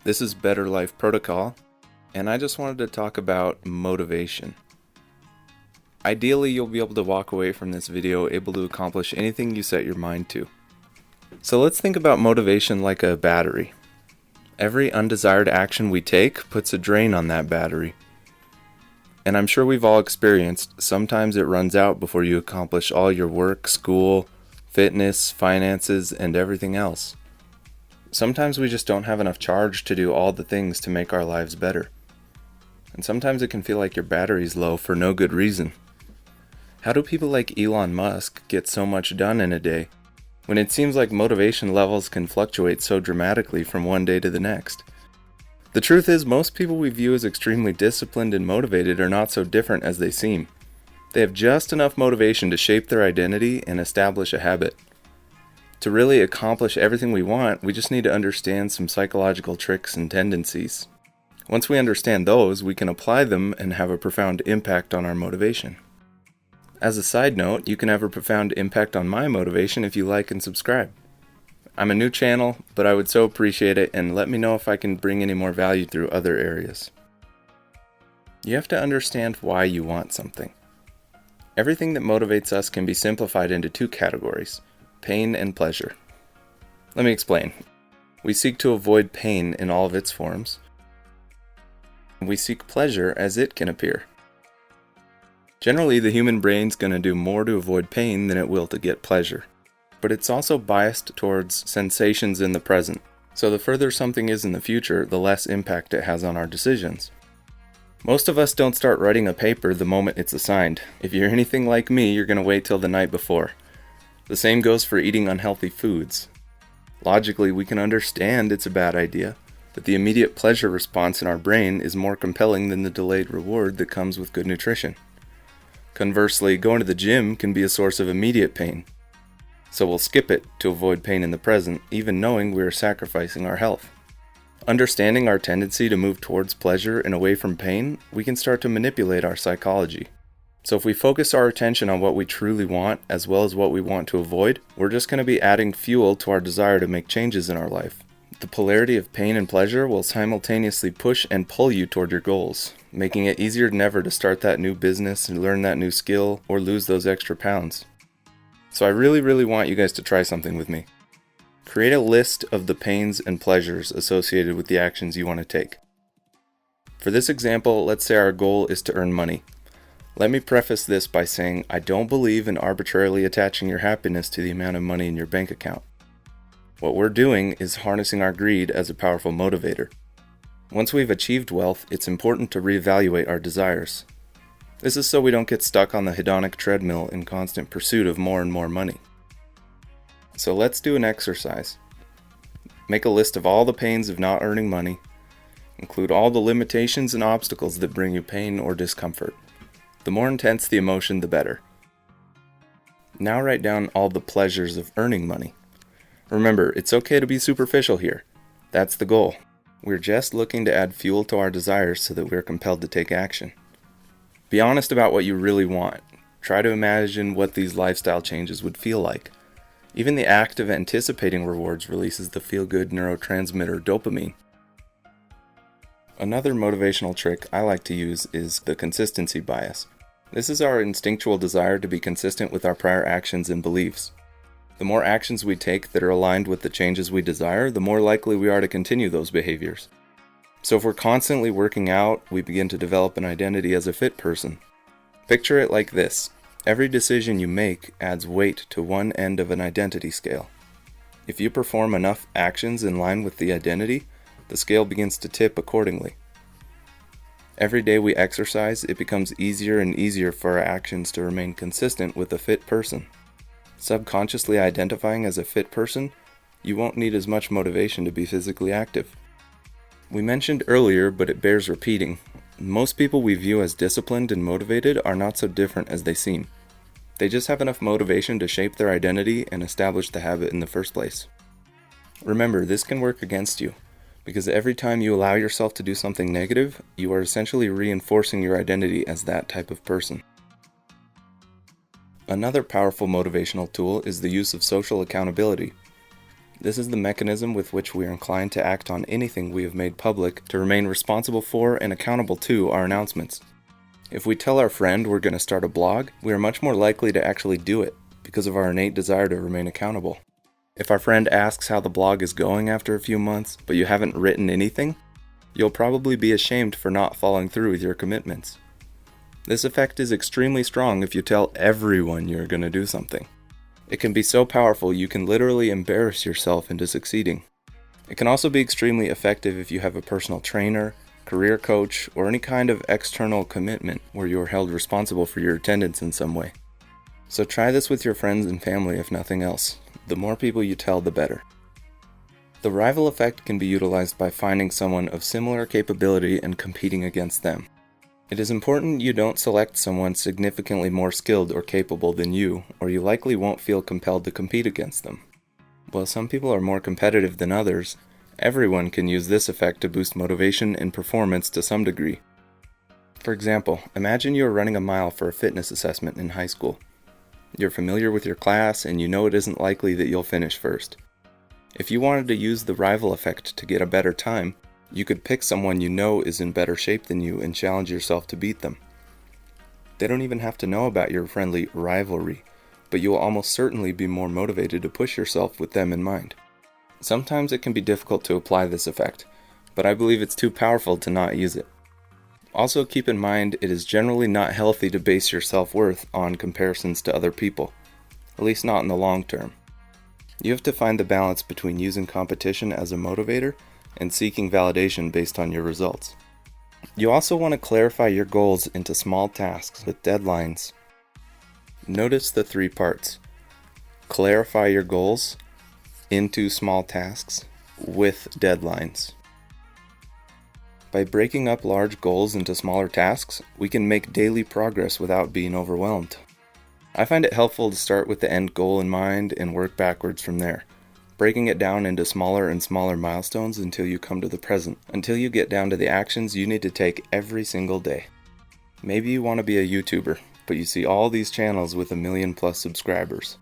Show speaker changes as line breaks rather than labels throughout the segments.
This is Better Life Protocol, and I just wanted to talk about motivation. Ideally, you'll be able to walk away from this video able to accomplish anything you set your mind to. So let's think about motivation like a battery. Every undesired action we take puts a drain on that battery. And I'm sure we've all experienced, sometimes it runs out before you accomplish all your work, school, fitness, finances, and everything else. Sometimes we just don't have enough charge to do all the things to make our lives better. And sometimes it can feel like your battery's low for no good reason. How do people like Elon Musk get so much done in a day, when it seems like motivation levels can fluctuate so dramatically from one day to the next? The truth is, most people we view as extremely disciplined and motivated are not so different as they seem. They have just enough motivation to shape their identity and establish a habit. To really accomplish everything we want, we just need to understand some psychological tricks and tendencies. Once we understand those, we can apply them and have a profound impact on our motivation. As a side note, you can have a profound impact on my motivation if you like and subscribe. I'm a new channel, but I would so appreciate it, and let me know if I can bring any more value through other areas. You have to understand why you want something. Everything that motivates us can be simplified into two categories: pain and pleasure. Let me explain. We seek to avoid pain in all of its forms. We seek pleasure as it can appear. Generally, the human brain's going to do more to avoid pain than it will to get pleasure. But it's also biased towards sensations in the present. So the further something is in the future, the less impact it has on our decisions. Most of us don't start writing a paper the moment it's assigned. If you're anything like me, you're going to wait till the night before. The same goes for eating unhealthy foods. Logically, we can understand it's a bad idea, but the immediate pleasure response in our brain is more compelling than the delayed reward that comes with good nutrition. Conversely, going to the gym can be a source of immediate pain. So we'll skip it to avoid pain in the present, even knowing we are sacrificing our health. Understanding our tendency to move towards pleasure and away from pain, we can start to manipulate our psychology. So if we focus our attention on what we truly want as well as what we want to avoid, we're just going to be adding fuel to our desire to make changes in our life. The polarity of pain and pleasure will simultaneously push and pull you toward your goals, making it easier than ever to start that new business and learn that new skill or lose those extra pounds. So I really want you guys to try something with me. Create a list of the pains and pleasures associated with the actions you want to take. For this example, let's say our goal is to earn money. Let me preface this by saying I don't believe in arbitrarily attaching your happiness to the amount of money in your bank account. What we're doing is harnessing our greed as a powerful motivator. Once we've achieved wealth, it's important to reevaluate our desires. This is so we don't get stuck on the hedonic treadmill in constant pursuit of more and more money. So let's do an exercise. Make a list of all the pains of not earning money. Include all the limitations and obstacles that bring you pain or discomfort. The more intense the emotion, the better. Now write down all the pleasures of earning money. Remember, it's okay to be superficial here. That's the goal. We're just looking to add fuel to our desires so that we're compelled to take action. Be honest about what you really want. Try to imagine what these lifestyle changes would feel like. Even the act of anticipating rewards releases the feel-good neurotransmitter dopamine. Another motivational trick I like to use is the consistency bias. This is our instinctual desire to be consistent with our prior actions and beliefs. The more actions we take that are aligned with the changes we desire, the more likely we are to continue those behaviors. So if we're constantly working out, we begin to develop an identity as a fit person. Picture it like this. Every decision you make adds weight to one end of an identity scale. If you perform enough actions in line with the identity, the scale begins to tip accordingly. Every day we exercise, it becomes easier and easier for our actions to remain consistent with a fit person. Subconsciously identifying as a fit person, you won't need as much motivation to be physically active. We mentioned earlier, but it bears repeating, most people we view as disciplined and motivated are not so different as they seem. They just have enough motivation to shape their identity and establish the habit in the first place. Remember, this can work against you, because every time you allow yourself to do something negative, you are essentially reinforcing your identity as that type of person. Another powerful motivational tool is the use of social accountability. This is the mechanism with which we are inclined to act on anything we have made public to remain responsible for and accountable to our announcements. If we tell our friend we're going to start a blog, we are much more likely to actually do it because of our innate desire to remain accountable. If our friend asks how the blog is going after a few months, but you haven't written anything, you'll probably be ashamed for not following through with your commitments. This effect is extremely strong if you tell everyone you're going to do something. It can be so powerful you can literally embarrass yourself into succeeding. It can also be extremely effective if you have a personal trainer, career coach, or any kind of external commitment where you are held responsible for your attendance in some way. So try this with your friends and family if nothing else. The more people you tell, the better. The rival effect can be utilized by finding someone of similar capability and competing against them. It is important you don't select someone significantly more skilled or capable than you, or you likely won't feel compelled to compete against them. While some people are more competitive than others, everyone can use this effect to boost motivation and performance to some degree. For example, imagine you are running a mile for a fitness assessment in high school. You're familiar with your class and you know it isn't likely that you'll finish first. If you wanted to use the rival effect to get a better time, you could pick someone you know is in better shape than you and challenge yourself to beat them. They don't even have to know about your friendly rivalry, but you will almost certainly be more motivated to push yourself with them in mind. Sometimes it can be difficult to apply this effect, but I believe it's too powerful to not use it. Also keep in mind it is generally not healthy to base your self-worth on comparisons to other people, at least not in the long term. You have to find the balance between using competition as a motivator and seeking validation based on your results. You also want to clarify your goals into small tasks with deadlines. Notice the 3 parts. Clarify your goals into small tasks with deadlines. By breaking up large goals into smaller tasks, we can make daily progress without being overwhelmed. I find it helpful to start with the end goal in mind and work backwards from there, breaking it down into smaller and smaller milestones until you come to the present, until you get down to the actions you need to take every single day. Maybe you want to be a YouTuber, but you see all these channels with 1 million+ subscribers.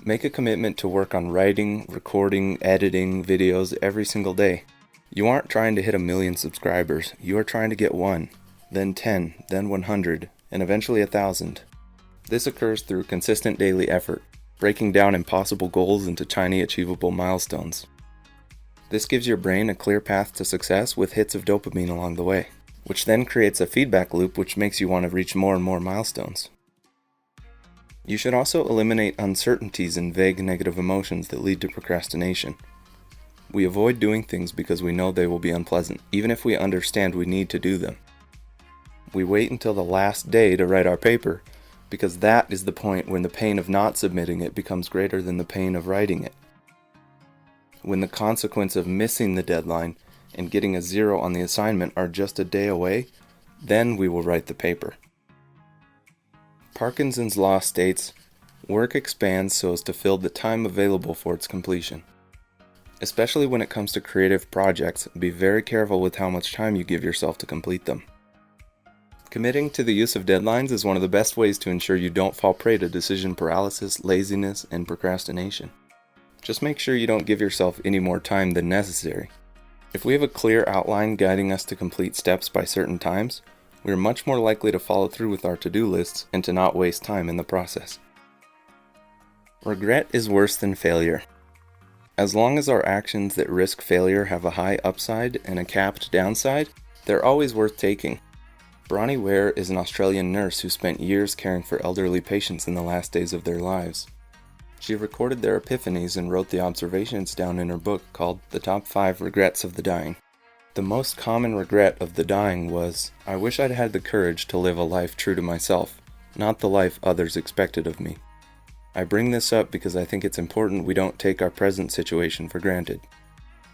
Make a commitment to work on writing, recording, editing videos every single day. You aren't trying to hit 1 million subscribers, you are trying to get 1, then 10, then 100, and eventually 1,000. This occurs through consistent daily effort, breaking down impossible goals into tiny achievable milestones. This gives your brain a clear path to success with hits of dopamine along the way, which then creates a feedback loop which makes you want to reach more and more milestones. You should also eliminate uncertainties and vague negative emotions that lead to procrastination. We avoid doing things because we know they will be unpleasant, even if we understand we need to do them. We wait until the last day to write our paper, because that is the point when the pain of not submitting it becomes greater than the pain of writing it. When the consequence of missing the deadline and getting a 0 on the assignment are just a day away, then we will write the paper. Parkinson's law states, work expands so as to fill the time available for its completion. Especially when it comes to creative projects, be very careful with how much time you give yourself to complete them. Committing to the use of deadlines is one of the best ways to ensure you don't fall prey to decision paralysis, laziness, and procrastination. Just make sure you don't give yourself any more time than necessary. If we have a clear outline guiding us to complete steps by certain times, we are much more likely to follow through with our to-do lists and to not waste time in the process. Regret is worse than failure. As long as our actions that risk failure have a high upside and a capped downside, they're always worth taking. Bronnie Ware is an Australian nurse who spent years caring for elderly patients in the last days of their lives. She recorded their epiphanies and wrote the observations down in her book called The Top 5 Regrets of the Dying. The most common regret of the dying was, I wish I'd had the courage to live a life true to myself, not the life others expected of me. I bring this up because I think it's important we don't take our present situation for granted.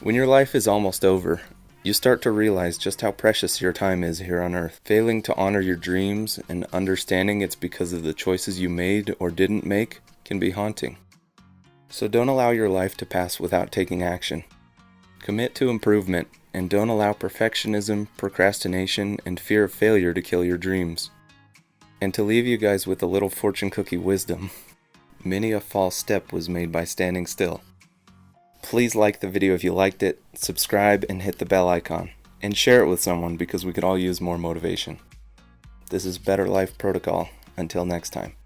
When your life is almost over, you start to realize just how precious your time is here on Earth. Failing to honor your dreams and understanding it's because of the choices you made or didn't make can be haunting. So don't allow your life to pass without taking action. Commit to improvement and don't allow perfectionism, procrastination, and fear of failure to kill your dreams. And to leave you guys with a little fortune cookie wisdom, many a false step was made by standing still. Please like the video if you liked it, subscribe and hit the bell icon, and share it with someone because we could all use more motivation. This is Better Life Protocol. Until next time.